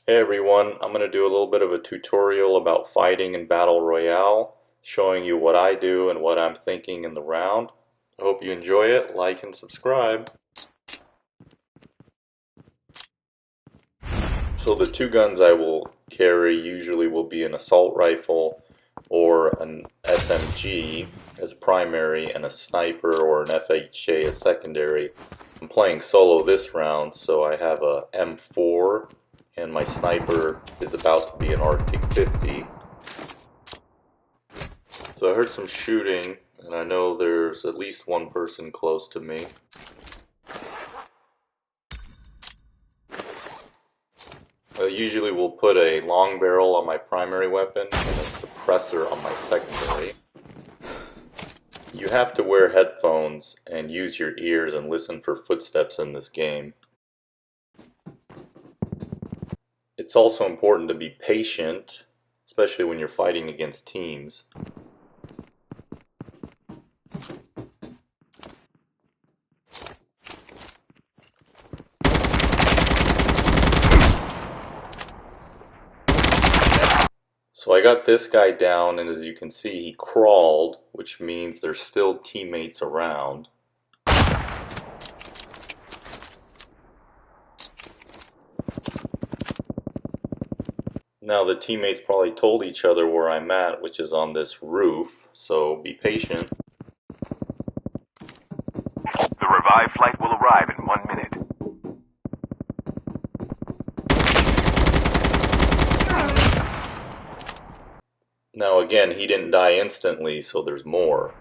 Hey everyone, I'm going to do a little bit of a tutorial about fighting in Battle Royale, showing you what I do and what I'm thinking in the round. I hope you enjoy it, like and subscribe. So the two guns I will carry usually will be an assault rifle or an SMG as a primary and a sniper or an FHA as secondary. I'm playing solo this round, so I have a M4 and my sniper is about to be an Arctic 50. So I heard some shooting and I know there's at least one person close to me. I usually will put a long barrel on my primary weapon and a suppressor on my secondary. You have to wear headphones and use your ears and listen for footsteps in this game. It's also important to be patient, especially when you're fighting against teams. So I got this guy down, and as you can see, he crawled, which means there's still teammates around. Now the teammates probably told each other where I'm at, which is on this roof, so be patient. The revived flight will arrive in 1 minute. Now again, he didn't die instantly, so there's more.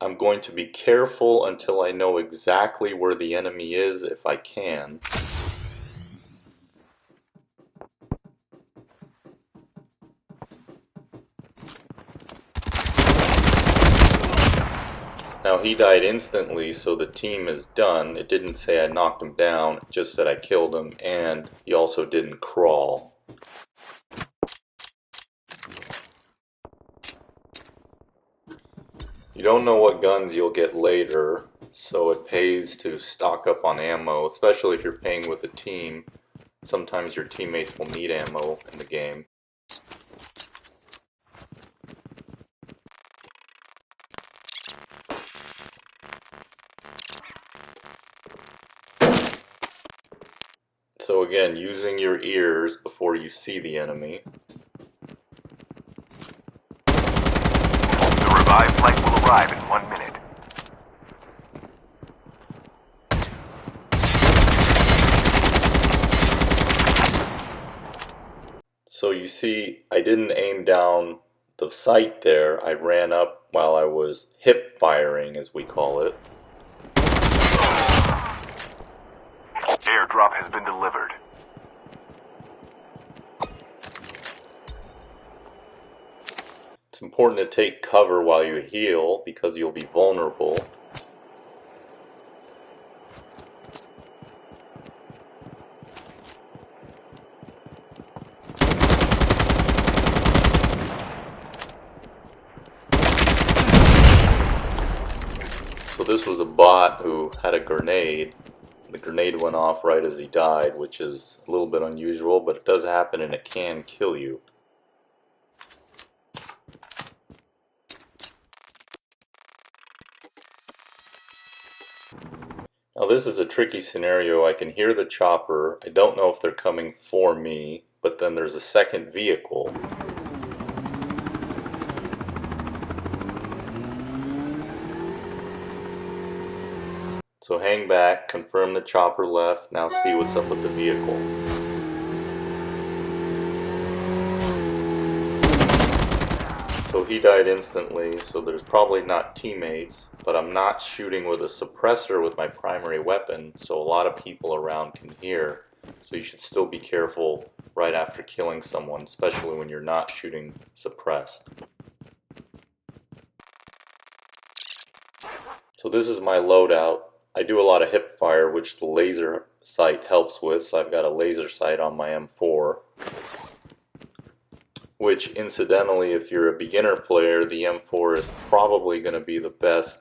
I'm going to be careful until I know exactly where the enemy is if I can. Now he died instantly, so the team is done. It didn't say I knocked him down, it just said I killed him, and he also didn't crawl. You don't know what guns you'll get later, so it pays to stock up on ammo, especially if you're playing with a team. Sometimes your teammates will need ammo in the game. So again, using your ears before you see the enemy. The revived flight will arrive in 1 minute. So you see, I didn't aim down the sight there. I ran up while I was hip firing, as we call it. Airdrop has been delivered. It's important to take cover while you heal because you'll be vulnerable. So this was a bot who had a grenade. The grenade went off right as he died, which is a little bit unusual, but it does happen and it can kill you. Now this is a tricky scenario. I can hear the chopper. I don't know if they're coming for me, but then there's a second vehicle. So hang back, confirm the chopper left, now see what's up with the vehicle. So he died instantly, so there's probably not teammates, but I'm not shooting with a suppressor with my primary weapon, so a lot of people around can hear. So you should still be careful right after killing someone, especially when you're not shooting suppressed. So this is my loadout. I do a lot of hip fire, which the laser sight helps with, so I've got a laser sight on my M4. Which, incidentally, if you're a beginner player, the M4 is probably going to be the best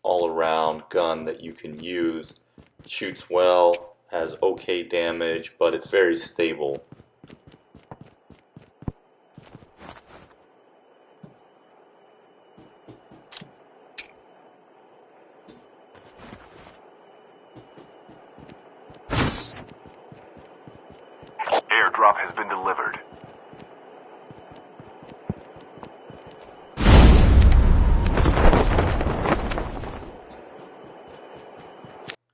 all-around gun that you can use. It shoots well, has okay damage, but it's very stable. Airdrop has been delivered.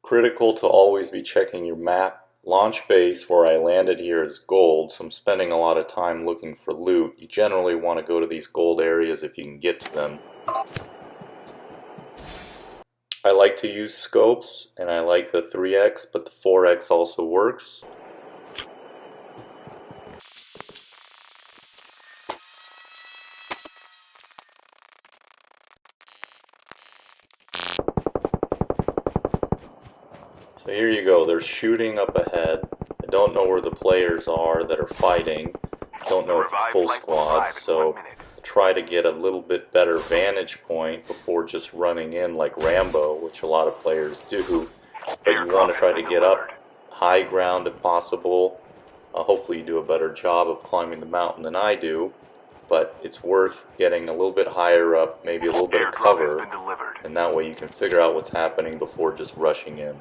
Critical to always be checking your map. Launch base where I landed here is gold, so I'm spending a lot of time looking for loot. You generally want to go to these gold areas if you can get to them. I like to use scopes, and I like the 3x, but the 4x also works. So here you go, they're shooting up ahead. I don't know where the players are that are fighting. Don't know if it's full squads, so try to get a little bit better vantage point before just running in like Rambo, which a lot of players do. But you want to try to get up high ground if possible. Hopefully you do a better job of climbing the mountain than I do, but it's worth getting a little bit higher up, maybe a little bit of cover, and that way you can figure out what's happening before just rushing in.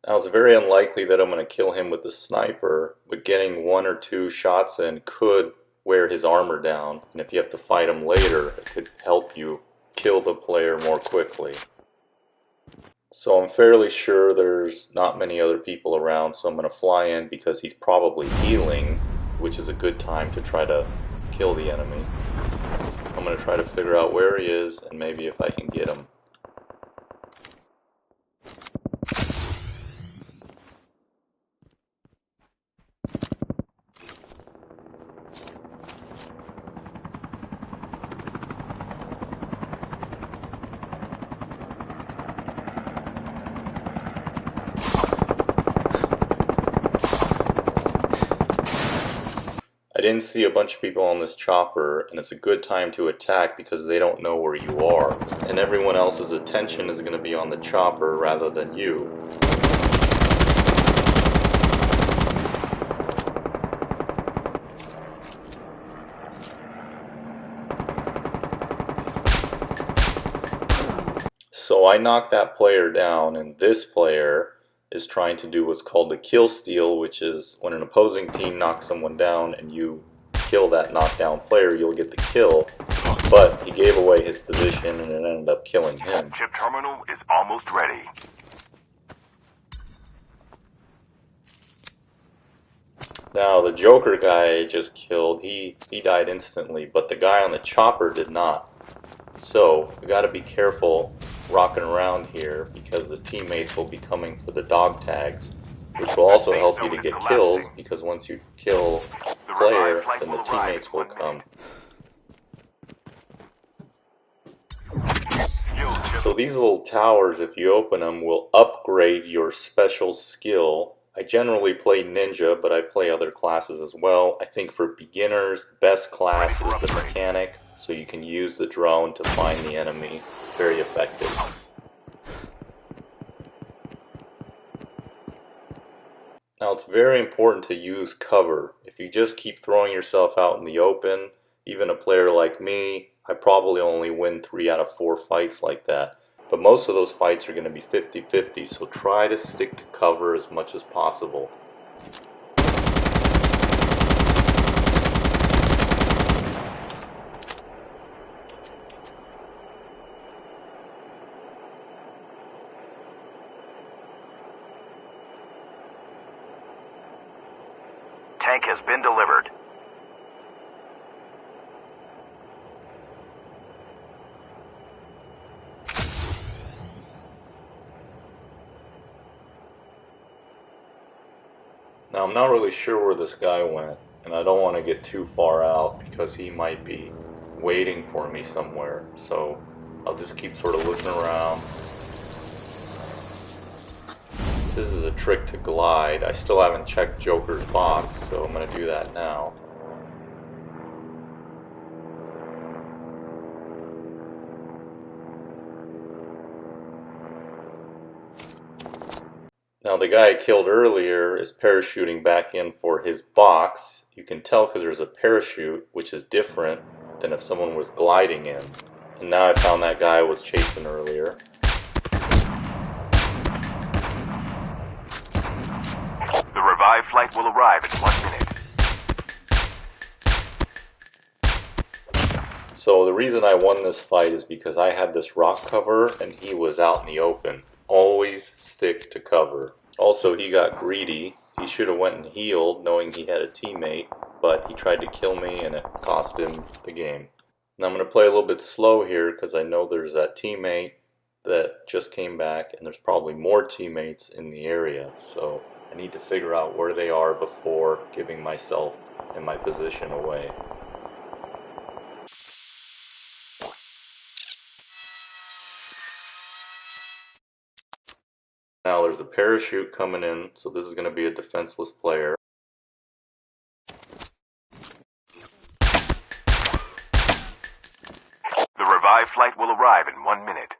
Now it's very unlikely that I'm going to kill him with the sniper, but getting 1 or 2 shots in could wear his armor down, and if you have to fight him later, it could help you kill the player more quickly. So I'm fairly sure there's not many other people around, so I'm going to fly in because he's probably healing, which is a good time to try to kill the enemy. I'm going to try to figure out where he is and maybe if I can get him. I didn't see a bunch of people on this chopper, and it's a good time to attack because they don't know where you are, and everyone else's attention is going to be on the chopper rather than you. So I knocked that player down, and this player is trying to do what's called the kill steal, which is when an opposing team knocks someone down and you kill that knockdown player, you'll get the kill. But he gave away his position and it ended up killing him. Chip terminal is almost ready. Now the Joker guy I just killed, he died instantly, but the guy on the chopper did not. So we got to be careful rocking around here because the teammates will be coming for the dog tags, which will also help you to get kills because once you kill the player, then the teammates will come. So these little towers, if you open them, will upgrade your special skill. I generally play ninja, but I play other classes as well. I think for beginners, the best class is the mechanic, so you can use the drone to find the enemy. Very effective. Now it's very important to use cover. If you just keep throwing yourself out in the open, even a player like me, I probably only win 3 out of 4 fights like that. But most of those fights are going to be 50-50, so try to stick to cover as much as possible. Tank has been delivered. Now I'm not really sure where this guy went, and I don't want to get too far out because he might be waiting for me somewhere, so I'll just keep sort of looking around. This is a trick to glide. I still haven't checked Joker's box, so I'm going to do that now. Now the guy I killed earlier is parachuting back in for his box. You can tell because there's a parachute, which is different than if someone was gliding in. And now I found that guy I was chasing earlier. The revived flight will arrive in 1 minute. So the reason I won this fight is because I had this rock cover and he was out in the open. Always stick to cover. Also, he got greedy. He should have went and healed knowing he had a teammate, but he tried to kill me and it cost him the game. Now I'm going to play a little bit slow here because I know there's that teammate that just came back and there's probably more teammates in the area. So I need to figure out where they are before giving myself and my position away. Now there's a parachute coming in, so this is going to be a defenseless player. The revived flight will arrive in 1 minute.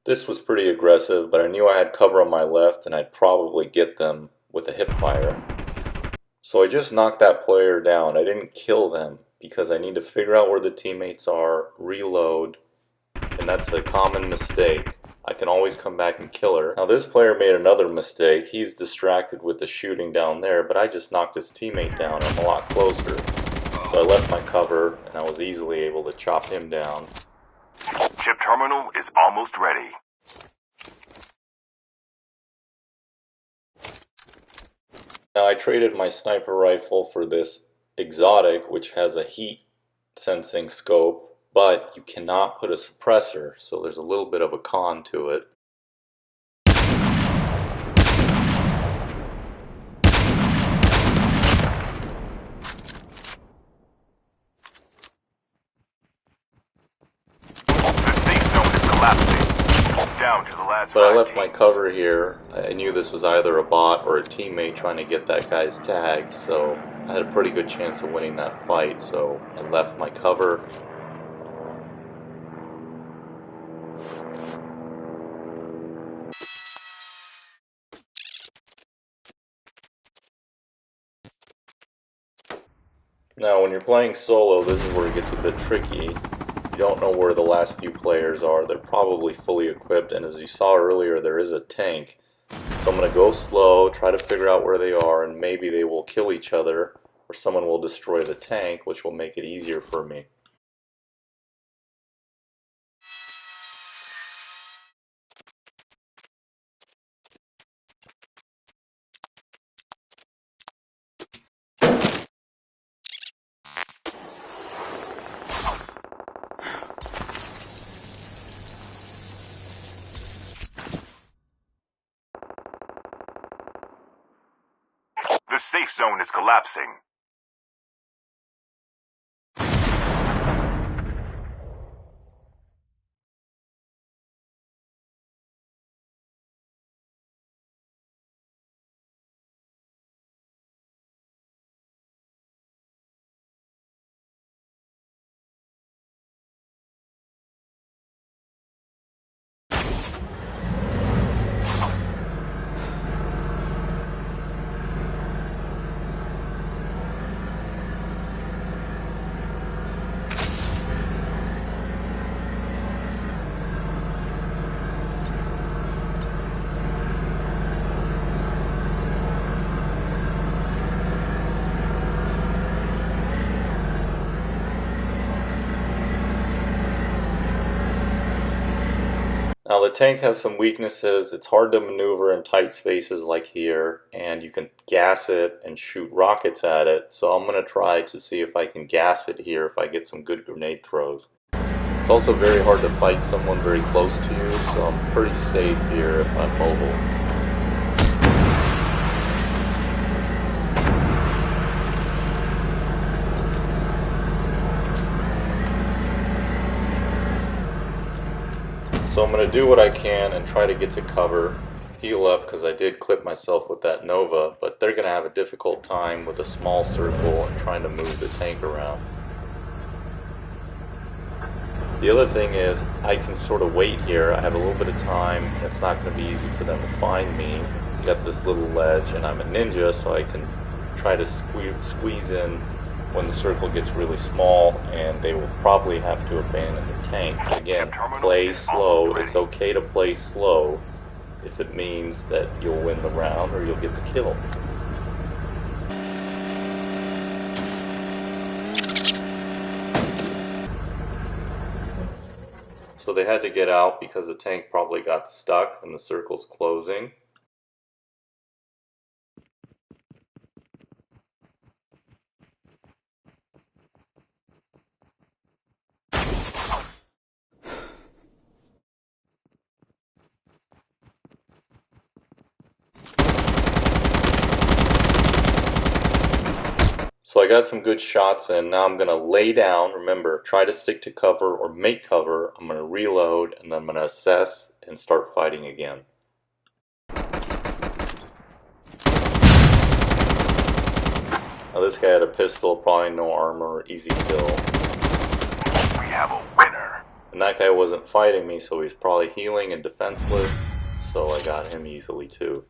This was pretty aggressive, but I knew I had cover on my left and I'd probably get them with a hip fire. So I just knocked that player down. I didn't kill them because I need to figure out where the teammates are, reload, and that's a common mistake. I can always come back and kill her. Now this player made another mistake. He's distracted with the shooting down there, but I just knocked his teammate down. I'm a lot closer. So I left my cover and I was easily able to chop him down. Chip terminal is almost ready. Now I traded my sniper rifle for this exotic, which has a heat sensing scope, but you cannot put a suppressor, so there's a little bit of a con to it. Down to the last But I left my cover here. I knew this was either a bot or a teammate trying to get that guy's tag, so I had a pretty good chance of winning that fight, so I left my cover. Now when you're playing solo, this is where it gets a bit tricky. You don't know where the last few players are. They're probably fully equipped, and as you saw earlier, there is a tank. So I'm going to go slow, try to figure out where they are, and maybe they will kill each other, or someone will destroy the tank, which will make it easier for me. The safe zone is collapsing. Now the tank has some weaknesses. It's hard to maneuver in tight spaces like here, and you can gas it and shoot rockets at it. So I'm going to try to see if I can gas it here if I get some good grenade throws. It's also very hard to fight someone very close to you, so I'm pretty safe here if I'm mobile. So I'm going to do what I can and try to get to cover, heal up because I did clip myself with that Nova, but they're going to have a difficult time with a small circle and trying to move the tank around. The other thing is I can sort of wait here. I have a little bit of time. It's not going to be easy for them to find me. I got this little ledge and I'm a ninja, so I can try to squeeze in when the circle gets really small, and they will probably have to abandon the tank. Again, play slow. It's okay to play slow if it means that you'll win the round or you'll get the kill. So they had to get out because the tank probably got stuck and the circle's closing. So I got some good shots and now I'm going to lay down. Remember, try to stick to cover or make cover. I'm going to reload and then I'm going to assess and start fighting again. Now this guy had a pistol, probably no armor, easy kill. We have a winner. And that guy wasn't fighting me, so he's probably healing and defenseless. So I got him easily too.